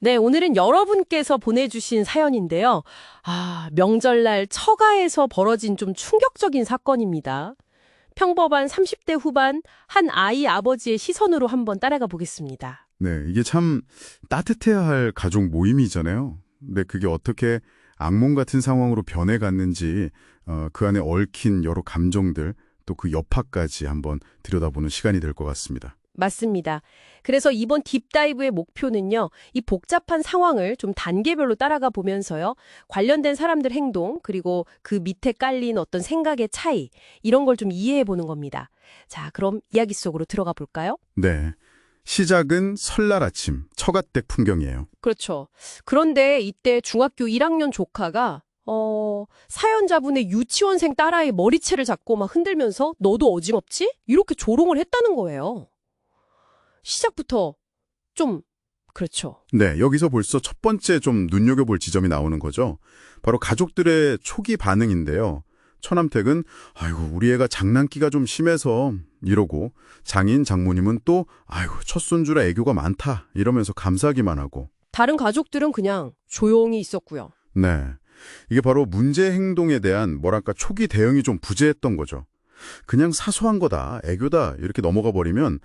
네, 오늘은 여러분께서 보내주신 사연인데요. 명절날 처가에서 벌어진 좀 충격적인 사건입니다. 평범한 30대 후반 한 아이 아버지의 시선으로 한번 따라가 보겠습니다. 네, 이게 참 따뜻해야 할 가족 모임이잖아요. 근데 그게 어떻게 악몽 같은 상황으로 변해갔는지 그 안에 얽힌 여러 감정들 또 그 여파까지 한번 들여다보는 시간이 될 것 같습니다. 맞습니다. 그래서 이번 딥다이브의 목표는요, 이 복잡한 상황을 좀 단계별로 따라가 보면서요, 관련된 사람들 행동, 그리고 그 밑에 깔린 어떤 생각의 차이, 이런 걸 좀 이해해 보는 겁니다. 자, 그럼 이야기 속으로 들어가 볼까요? 네, 시작은 설날 아침 처가댁 풍경이에요. 그렇죠. 그런데 이때 중학교 1학년 조카가 사연자분의 유치원생 딸아이 머리채를 잡고 막 흔들면서 너도 어짐없지? 이렇게 조롱을 했다는 거예요. 시작부터 좀 그렇죠. 네, 여기서 벌써 첫 번째 좀 눈여겨볼 지점이 나오는 거죠. 바로 가족들의 초기 반응인데요. 처남댁은 아이고 우리 애가 장난기가 좀 심해서 이러고 장인 장모님은 또 아이고 첫손주라 애교가 많다 이러면서 감사하기만 하고 다른 가족들은 그냥 조용히 있었고요. 네, 이게 바로 문제 행동에 대한 뭐랄까 초기 대응이 좀 부재했던 거죠. 그냥 사소한 거다, 애교다 이렇게 넘어가 버리면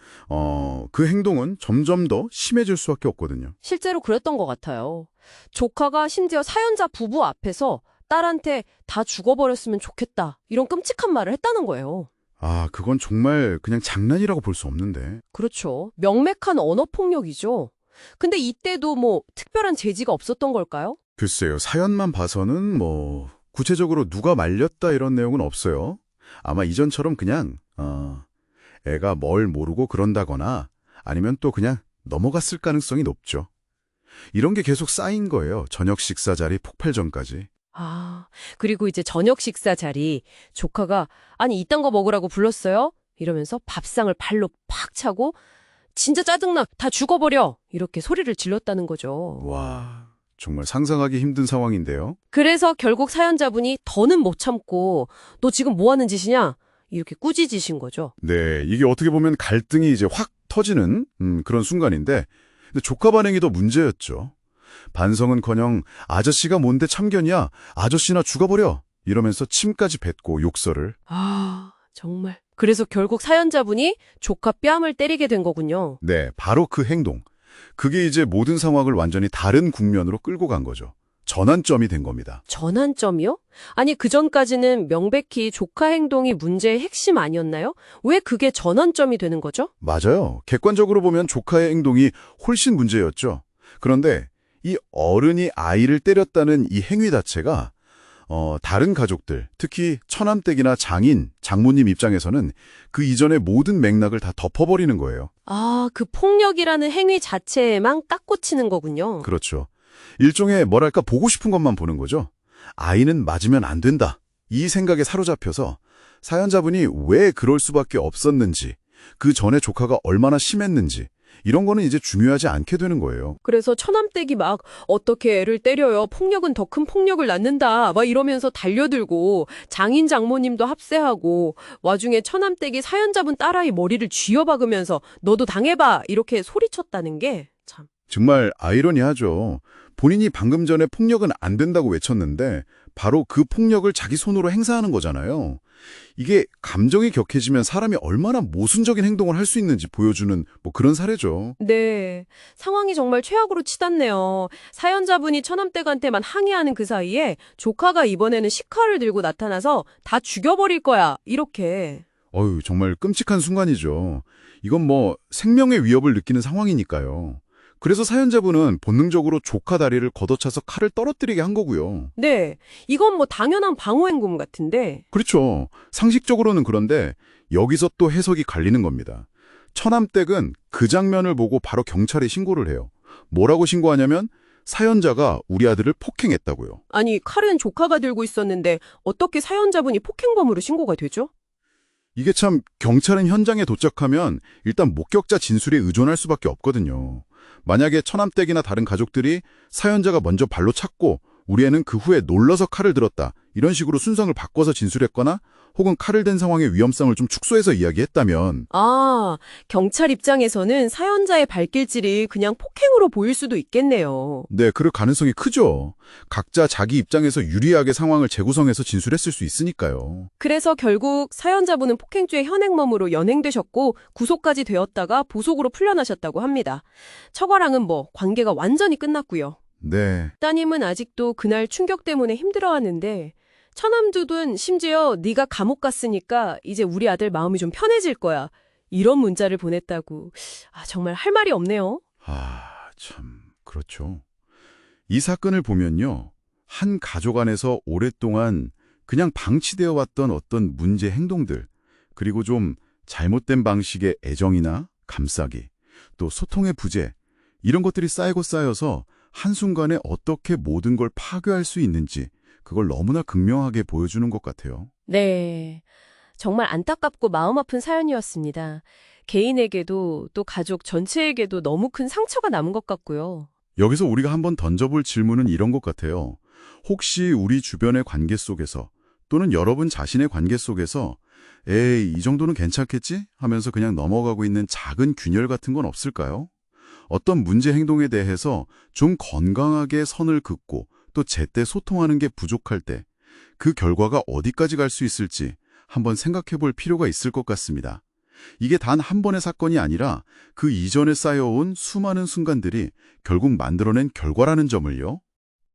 그 행동은 점점 더 심해질 수밖에 없거든요. 실제로 그랬던 것 같아요. 조카가 심지어 사연자 부부 앞에서 딸한테 다 죽어버렸으면 좋겠다 이런 끔찍한 말을 했다는 거예요. 아, 그건 정말 그냥 장난이라고 볼 수 없는데. 그렇죠. 명백한 언어폭력이죠. 근데 이때도 뭐 특별한 제지가 없었던 걸까요? 글쎄요, 사연만 봐서는 뭐 구체적으로 누가 말렸다 이런 내용은 없어요. 아마 이전처럼 그냥 애가 뭘 모르고 그런다거나 아니면 또 그냥 넘어갔을 가능성이 높죠. 이런 게 계속 쌓인 거예요. 저녁 식사 자리 폭발 전까지. 그리고 이제 저녁 식사 자리 조카가 아니 이딴 거 먹으라고 불렀어요? 이러면서 밥상을 발로 팍 차고 진짜 짜증나 다 죽어버려 이렇게 소리를 질렀다는 거죠. 와, 정말 상상하기 힘든 상황인데요. 그래서 결국 사연자분이 더는 못 참고 너 지금 뭐 하는 짓이냐? 이렇게 꾸짖으신 거죠. 네, 이게 어떻게 보면 갈등이 이제 확 터지는 그런 순간인데 근데 조카 반응이 더 문제였죠. 반성은커녕 아저씨가 뭔데 참견이야? 아저씨나 죽어버려! 이러면서 침까지 뱉고 욕설을. 정말. 그래서 결국 사연자분이 조카 뺨을 때리게 된 거군요. 네, 바로 그 행동. 그게 이제 모든 상황을 완전히 다른 국면으로 끌고 간 거죠. 전환점이 된 겁니다. 전환점이요? 아니 그전까지는 명백히 조카 행동이 문제의 핵심 아니었나요? 왜 그게 전환점이 되는 거죠? 맞아요. 객관적으로 보면 조카의 행동이 훨씬 문제였죠. 그런데 이 어른이 아이를 때렸다는 이 행위 자체가 다른 가족들, 특히 처남댁이나 장인, 장모님 입장에서는 그 이전의 모든 맥락을 다 덮어버리는 거예요. 그 폭력이라는 행위 자체에만 깎고 치는 거군요. 그렇죠. 일종의 뭐랄까 보고 싶은 것만 보는 거죠. 아이는 맞으면 안 된다. 이 생각에 사로잡혀서 사연자분이 왜 그럴 수밖에 없었는지, 그 전에 조카가 얼마나 심했는지 이런 거는 이제 중요하지 않게 되는 거예요. 그래서 처남댁이 막 어떻게 애를 때려요. 폭력은 더 큰 폭력을 낳는다. 막 이러면서 달려들고 장인 장모님도 합세하고 와중에 처남댁이 사연자분 딸아이 머리를 쥐어박으면서 너도 당해봐 이렇게 소리쳤다는 게 참. 정말 아이러니하죠. 본인이 방금 전에 폭력은 안 된다고 외쳤는데 바로 그 폭력을 자기 손으로 행사하는 거잖아요. 이게 감정이 격해지면 사람이 얼마나 모순적인 행동을 할 수 있는지 보여주는 뭐 그런 사례죠. 네. 상황이 정말 최악으로 치닫네요. 사연자분이 처남댁한테만 항의하는 그 사이에 조카가 이번에는 식칼을 들고 나타나서 다 죽여버릴 거야. 이렇게. 정말 끔찍한 순간이죠. 이건 뭐 생명의 위협을 느끼는 상황이니까요. 그래서 사연자분은 본능적으로 조카 다리를 걷어차서 칼을 떨어뜨리게 한 거고요. 네. 이건 뭐 당연한 방어행동 같은데. 그렇죠. 상식적으로는 그런데 여기서 또 해석이 갈리는 겁니다. 처남댁은 그 장면을 보고 바로 경찰에 신고를 해요. 뭐라고 신고하냐면 사연자가 우리 아들을 폭행했다고요. 아니, 칼은 조카가 들고 있었는데 어떻게 사연자분이 폭행범으로 신고가 되죠? 이게 참 경찰은 현장에 도착하면 일단 목격자 진술에 의존할 수밖에 없거든요. 만약에 처남댁이나 다른 가족들이 사연자가 먼저 발로 찼고 우리 애는 그 후에 놀라서 칼을 들었다. 이런 식으로 순서를 바꿔서 진술했거나 혹은 칼을 댄 상황의 위험성을 좀 축소해서 이야기했다면 아, 경찰 입장에서는 사연자의 발길질이 그냥 폭행으로 보일 수도 있겠네요. 네, 그럴 가능성이 크죠. 각자 자기 입장에서 유리하게 상황을 재구성해서 진술했을 수 있으니까요. 그래서 결국 사연자분은 폭행죄 현행범으로 연행되셨고 구속까지 되었다가 보석으로 풀려나셨다고 합니다. 처가랑은 뭐 관계가 완전히 끝났고요. 네, 따님은 아직도 그날 충격 때문에 힘들어하는데 처남두둔 심지어 네가 감옥 갔으니까 이제 우리 아들 마음이 좀 편해질 거야. 이런 문자를 보냈다고. 아, 정말 할 말이 없네요. 참, 그렇죠. 이 사건을 보면요. 한 가족 안에서 오랫동안 그냥 방치되어 왔던 어떤 문제 행동들, 그리고 좀 잘못된 방식의 애정이나 감싸기, 또 소통의 부재, 이런 것들이 쌓이고 쌓여서 한순간에 어떻게 모든 걸 파괴할 수 있는지 그걸 너무나 극명하게 보여주는 것 같아요. 네. 정말 안타깝고 마음 아픈 사연이었습니다. 개인에게도 또 가족 전체에게도 너무 큰 상처가 남은 것 같고요. 여기서 우리가 한번 던져볼 질문은 이런 것 같아요. 혹시 우리 주변의 관계 속에서 또는 여러분 자신의 관계 속에서 에이, 이 정도는 괜찮겠지? 하면서 그냥 넘어가고 있는 작은 균열 같은 건 없을까요? 어떤 문제 행동에 대해서 좀 건강하게 선을 긋고 또 제때 소통하는 게 부족할 때 그 결과가 어디까지 갈 수 있을지 한번 생각해 볼 필요가 있을 것 같습니다. 이게 단 한 번의 사건이 아니라 그 이전에 쌓여온 수많은 순간들이 결국 만들어낸 결과라는 점을요.